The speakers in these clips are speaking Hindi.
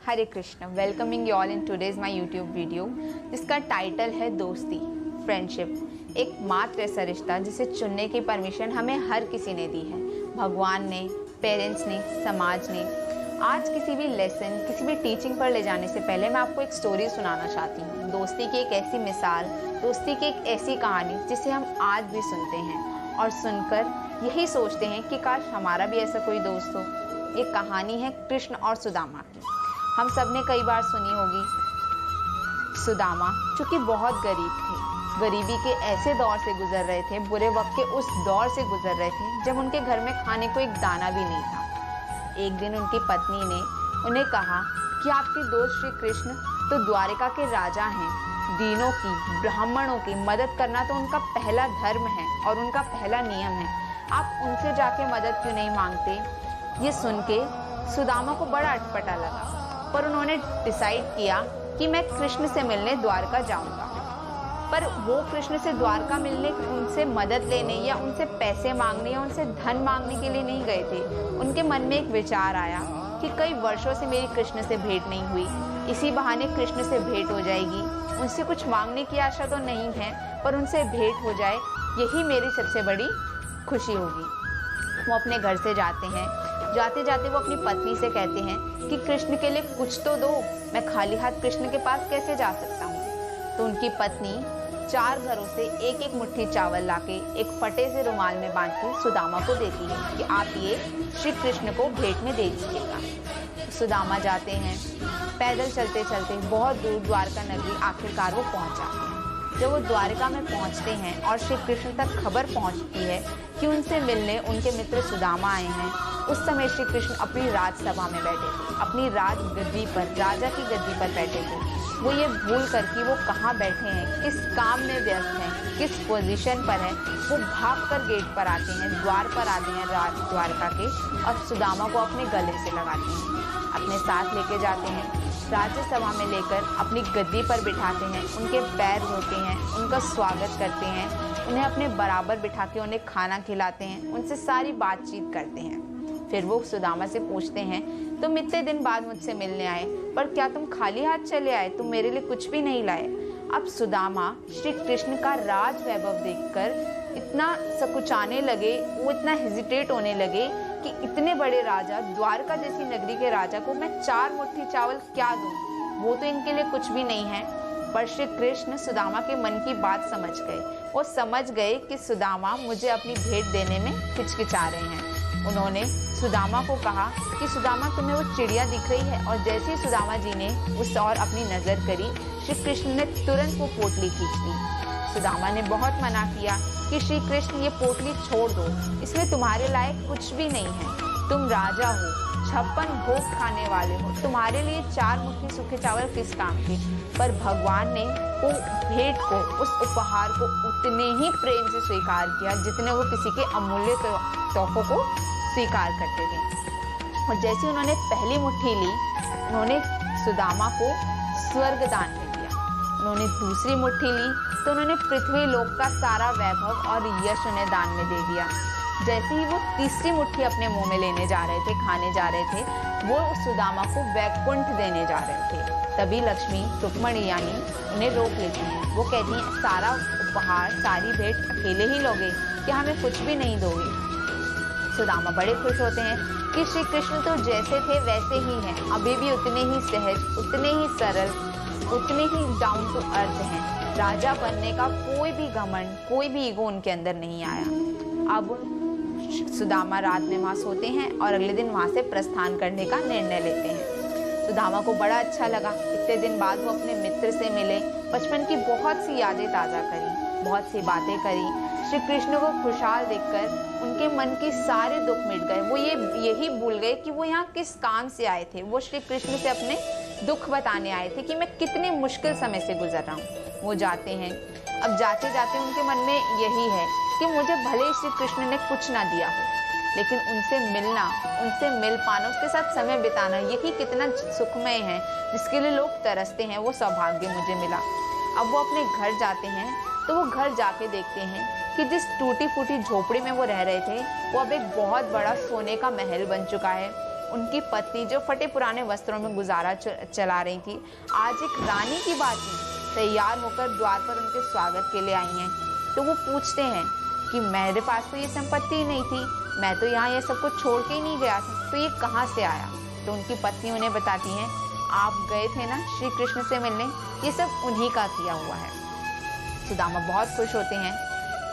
Hare Krishna. Welcoming you all in today's my YouTube video जिसका टाइटल है दोस्ती, फ्रेंडशिप। एक मात्र ऐसा रिश्ता जिसे चुनने की परमिशन हमें हर किसी ने दी है, भगवान ने, पेरेंट्स ने, समाज ने। आज किसी भी लेसन, किसी भी टीचिंग पर ले जाने से पहले मैं आपको एक स्टोरी सुनाना चाहती हूँ। दोस्ती की एक ऐसी मिसाल, दोस्ती की एक ऐसी कहानी जिसे हम आज भी सुनते हैं और सुनकर यही सोचते हैं कि काश हमारा भी ऐसा कोई दोस्त हो। ये कहानी है कृष्ण और सुदामा की। हम सब ने कई बार सुनी होगी। सुदामा जो कि बहुत गरीब थे, गरीबी के ऐसे दौर से गुजर रहे थे, बुरे वक्त के उस दौर से गुजर रहे थे जब उनके घर में खाने को एक दाना भी नहीं था। एक दिन उनकी पत्नी ने उन्हें कहा कि आपके दोस्त श्री कृष्ण तो द्वारिका के राजा हैं, दीनों की, ब्राह्मणों की मदद करना तो उनका पहला धर्म है और उनका पहला नियम है। आप उनसे जाके मदद क्यों नहीं मांगते? ये सुन के सुदामा को बड़ा अटपटा लगा, पर उन्होंने डिसाइड किया कि मैं कृष्ण से मिलने द्वारका जाऊंगा। पर वो कृष्ण से द्वारका मिलने, उनसे मदद लेने या उनसे पैसे मांगने या उनसे धन मांगने के लिए नहीं गए थे। उनके मन में एक विचार आया कि कई वर्षों से मेरी कृष्ण से भेंट नहीं हुई, इसी बहाने कृष्ण से भेंट हो जाएगी। उनसे कुछ मांगने की आशा तो नहीं है, पर उनसे भेंट हो जाए यही मेरी सबसे बड़ी खुशी होगी। वो अपने घर से जाते हैं। जाते जाते वो अपनी पत्नी से कहते हैं कि कृष्ण के लिए कुछ तो दो, मैं खाली हाथ कृष्ण के पास कैसे जा सकता हूँ। तो उनकी पत्नी 4 घरों से एक एक मुट्ठी चावल लाके एक फटे से रुमाल में बांध के सुदामा को देती है कि आप ये श्री कृष्ण को भेंट में दे दीजिएगा। सुदामा जाते हैं, पैदल चलते चलते बहुत दूर द्वारका नगरी आखिरकार वो पहुंच जाते हैं। जब वो द्वारका में पहुंचते हैं और श्री कृष्ण तक खबर पहुंचती है कि उनसे मिलने उनके मित्र सुदामा आए हैं, उस समय श्री कृष्ण अपनी राजसभा में बैठे थे, अपनी राज गद्दी पर, राजा की गद्दी पर बैठे थे। वो ये भूल कर कि वो कहाँ बैठे हैं, किस काम में व्यस्त हैं, किस पोजीशन पर है, वो भागकर गेट पर आते हैं, द्वार पर आते हैं राज द्वारका के, और सुदामा को अपने गले से लगाते हैं, अपने साथ लेके जाते हैं, राज्यसभा में लेकर अपनी गद्दी पर बिठाते हैं, उनके पैर धोते हैं, उनका स्वागत करते हैं, उन्हें अपने बराबर बिठा के उन्हें खाना खिलाते हैं, उनसे सारी बातचीत करते हैं। फिर वो सुदामा से पूछते हैं, तुम इतने दिन बाद मुझसे मिलने आए, पर क्या तुम खाली हाथ चले आए? तुम मेरे लिए कुछ भी नहीं लाए। अब सुदामा श्री कृष्ण का राज वैभव देखकर इतना सकुचाने लगे, वो इतना हेजिटेट होने लगे कि इतने बड़े राजा, द्वारका जैसी नगरी के राजा को मैं 4 मुट्ठी चावल क्या दूं? वो तो इनके लिए कुछ भी नहीं है। पर श्री कृष्ण सुदामा के मन की बात समझ गए। वो समझ गए कि सुदामा मुझे अपनी भेंट देने में हिचकिचा रहे हैं। उन्होंने सुदामा को कहा कि सुदामा तुम्हें वो चिड़िया दिख रही है? और जैसे ही सुदामा जी ने उस और अपनी नजर करी, श्री कृष्ण ने तुरंत वो पोटली खींच ली। सुदामा ने बहुत मना किया कि श्री कृष्ण ये पोटली छोड़ दो, इसमें तुम्हारे लायक कुछ भी नहीं है। तुम राजा हो, 56 भोग खाने वाले हो, तुम्हारे लिए 4 मुट्ठी सूखे चावल किस काम के? पर भगवान ने वो भेंट को, उस उपहार को उतने ही प्रेम से स्वीकार किया जितने वो किसी के अमूल्य तोहफों को स्वीकार करते थे। और जैसे उन्होंने पहली मुट्ठी ली, उन्होंने सुदामा को स्वर्ग दान में दिया। उन्होंने दूसरी मुट्ठी ली तो उन्होंने पृथ्वी लोक का सारा वैभव और यश उन्हें दान में दे दिया। जैसे ही वो तीसरी मुट्ठी अपने मुंह में लेने जा रहे थे, खाने जा रहे थे, वो सुदामा को वैकुंठ देने जा रहे थे। तभी लक्ष्मी, रुक्मणी यानी, उन्हें रोक लेती हैं। वो कहती हैं, सारा उपहार, सारी भेंट अकेले ही लोगे या हमें कुछ भी नहीं दोगे? सुदामा बड़े खुश होते हैं कि श्री कृष्ण तो जैसे थे वैसे ही हैं, अभी भी उतने ही सहज, उतने ही सरल, उतने ही डाउन टू अर्थ हैं। राजा बनने का कोई भी घमंड, कोई भी ईगो उनके अंदर नहीं आया। अब सुदामा रात में वहाँ सोते हैं और अगले दिन वहाँ से प्रस्थान करने का निर्णय लेते हैं। सुदामा को बड़ा अच्छा लगा। इतने दिन बाद वो अपने मित्र से मिले, बचपन की बहुत सी यादें ताज़ा करी, बहुत सी बातें करी। श्री कृष्ण को खुशहाल देखकर उनके मन के सारे दुख मिट गए। वो यही भूल गए कि वो यहाँ किस काम से आए थे। वो श्री कृष्ण से अपने दुख बताने आए थे कि मैं कितने मुश्किल समय से गुजर रहा हूँ। वो जाते हैं। अब जाते जाते उनके मन में यही है कि मुझे भले श्री कृष्ण ने कुछ ना दिया हो, लेकिन उनसे मिलना, उनसे मिल पाना, उसके साथ समय बिताना, यही कितना सुखमय है, जिसके लिए लोग तरसते हैं। वो सौभाग्य मुझे मिला। अब वो अपने घर जाते हैं तो वो घर जाके देखते हैं कि जिस टूटी फूटी झोपड़ी में वो रह रहे थे, वो अब एक बहुत बड़ा सोने का महल बन चुका है। उनकी पत्नी जो फटे पुराने वस्त्रों में गुजारा चला रही थी, आज एक रानी की भांति तैयार होकर द्वार पर उनके स्वागत के लिए आई हैं। तो वो पूछते हैं कि मेरे पास तो ये संपत्ति ही नहीं थी, मैं तो यहाँ ये सब कुछ छोड़ के ही नहीं गया था, तो ये कहाँ से आया। तो उनकी पत्नी उन्हें बताती हैं, आप गए थे ना श्री कृष्ण से मिलने, ये सब उन्हीं का किया हुआ है। सुदामा बहुत खुश होते हैं,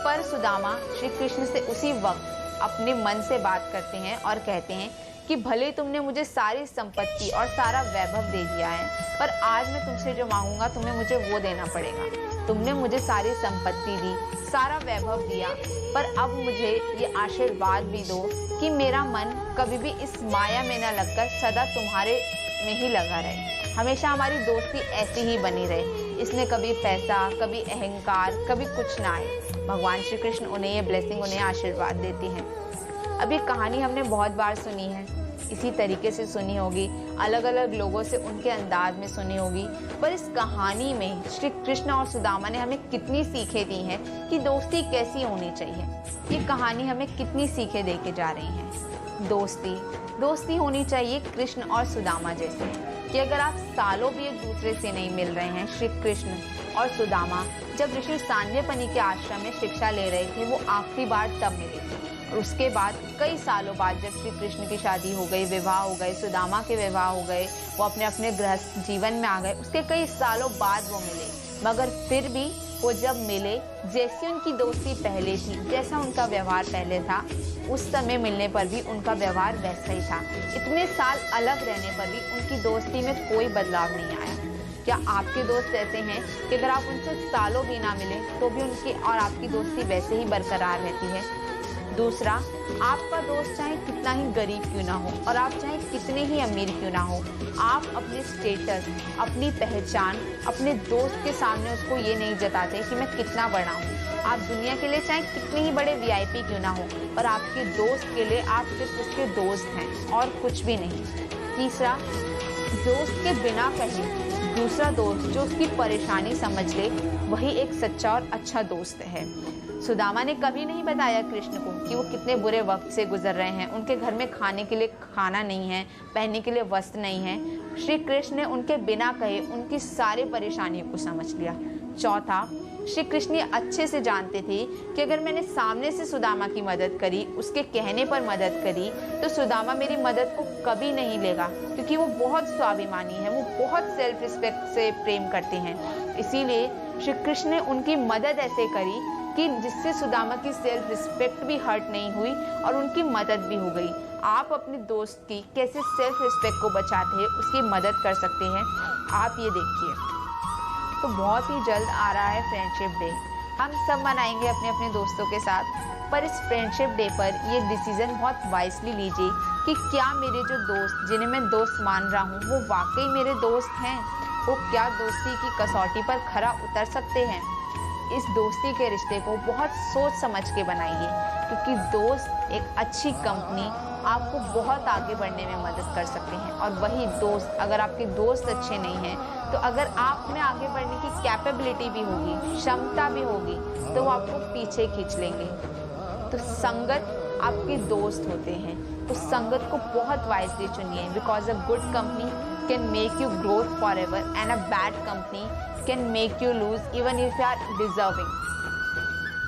पर सुदामा श्री कृष्ण से उसी वक्त अपने मन से बात करते हैं और कहते हैं कि भले तुमने मुझे सारी संपत्ति और सारा वैभव दे दिया है, पर आज मैं तुमसे जो मांगूंगा तुम्हें मुझे वो देना पड़ेगा। तुमने मुझे सारी संपत्ति दी, सारा वैभव दिया, पर अब मुझे ये आशीर्वाद भी दो कि मेरा मन कभी भी इस माया में न लगकर सदा तुम्हारे में ही लगा रहे, हमेशा हमारी दोस्ती ऐसी ही बनी रहे, इसमें कभी पैसा, कभी अहंकार, कभी कुछ ना आए। भगवान श्री कृष्ण उन्हें ये ब्लेसिंग, उन्हें आशीर्वाद देती हैं। अब ये कहानी हमने बहुत बार सुनी है, इसी तरीके से सुनी होगी, अलग अलग लोगों से उनके अंदाज में सुनी होगी, पर इस कहानी में श्री कृष्ण और सुदामा ने हमें कितनी सीखें दी हैं कि दोस्ती कैसी होनी चाहिए। ये कहानी हमें कितनी सीखें दे के जा रही है। दोस्ती होनी चाहिए कृष्ण और सुदामा जैसे, कि अगर आप सालों भी एक दूसरे से नहीं मिल रहे हैं। श्री कृष्ण और सुदामा जब ऋषि सांदीपनि के आश्रम में शिक्षा ले रहे थे, वो आखिरी बार तब मिले थे, और उसके बाद कई सालों बाद जब श्री कृष्ण की शादी हो गई, विवाह हो गए, सुदामा के विवाह हो गए, वो अपने अपने गृहस्थ जीवन में आ गए, उसके कई सालों बाद वो मिले, मगर फिर भी वो जब मिले, जैसी उनकी दोस्ती पहले थी, जैसा उनका व्यवहार पहले था, उस समय मिलने पर भी उनका व्यवहार वैसा ही था। इतने साल अलग रहने पर भी उनकी दोस्ती में कोई बदलाव नहीं आया। क्या आपके दोस्त ऐसे हैं कि अगर आप उनसे सालों भी ना मिले तो भी उनकी और आपकी दोस्ती वैसे ही बरकरार रहती है? दूसरा, आपका दोस्त चाहे कितना ही गरीब क्यों ना हो और आप चाहे कितने ही अमीर क्यों ना हो, आप अपने स्टेटस, अपनी पहचान अपने दोस्त के सामने उसको ये नहीं जताते कि मैं कितना बड़ा हूँ। आप दुनिया के लिए चाहे कितने ही बड़े VIP क्यों ना हो, पर आपके दोस्त के लिए आप सिर्फ उसके दोस्त हैं और कुछ भी नहीं। तीसरा, दोस्त के बिना कहे दूसरा दोस्त जो उसकी परेशानी समझ ले, वही एक सच्चा और अच्छा दोस्त है। सुदामा ने कभी नहीं बताया कृष्ण को कि वो कितने बुरे वक्त से गुजर रहे हैं, उनके घर में खाने के लिए खाना नहीं है, पहनने के लिए वस्त्र नहीं है। श्री कृष्ण ने उनके बिना कहे उनकी सारी परेशानियों को समझ लिया। चौथा, श्री कृष्ण ये अच्छे से जानते थे कि अगर मैंने सामने से सुदामा की मदद करी, उसके कहने पर मदद करी, तो सुदामा मेरी मदद को कभी नहीं लेगा, क्योंकि वो बहुत स्वाभिमानी है, वो बहुत सेल्फ रिस्पेक्ट से प्रेम करते हैं। इसीलिए श्री कृष्ण ने उनकी मदद ऐसे करी कि जिससे सुदामा की सेल्फ रिस्पेक्ट भी हर्ट नहीं हुई और उनकी मदद भी हो गई। आप अपने दोस्त की कैसे सेल्फ रिस्पेक्ट को बचाते हैं, उसकी मदद कर सकते हैं, आप ये देखिए। तो बहुत ही जल्द आ रहा है फ्रेंडशिप डे, हम सब मनाएंगे अपने अपने दोस्तों के साथ, पर इस फ्रेंडशिप डे पर ये डिसीजन बहुत वाइसली लीजिए कि क्या मेरे जो दोस्त, जिन्हें मैं दोस्त मान रहा हूँ, वो वाकई मेरे दोस्त हैं, वो क्या दोस्ती की कसौटी पर खरा उतर सकते हैं। इस दोस्ती के रिश्ते को बहुत सोच समझ के बनाइए, क्योंकि दोस्त एक अच्छी कंपनी आपको बहुत आगे बढ़ने में मदद कर सकते हैं, और वही दोस्त, अगर आपके दोस्त अच्छे नहीं हैं, तो अगर आप में आगे बढ़ने की कैपेबिलिटी भी होगी, क्षमता भी होगी, तो वो आपको पीछे खींच लेंगे। तो संगत आपके दोस्त होते हैं, तो संगत को बहुत वाइजली चुनिए, because a good company can make you growth for ever and a bad company can make you lose even if you are deserving.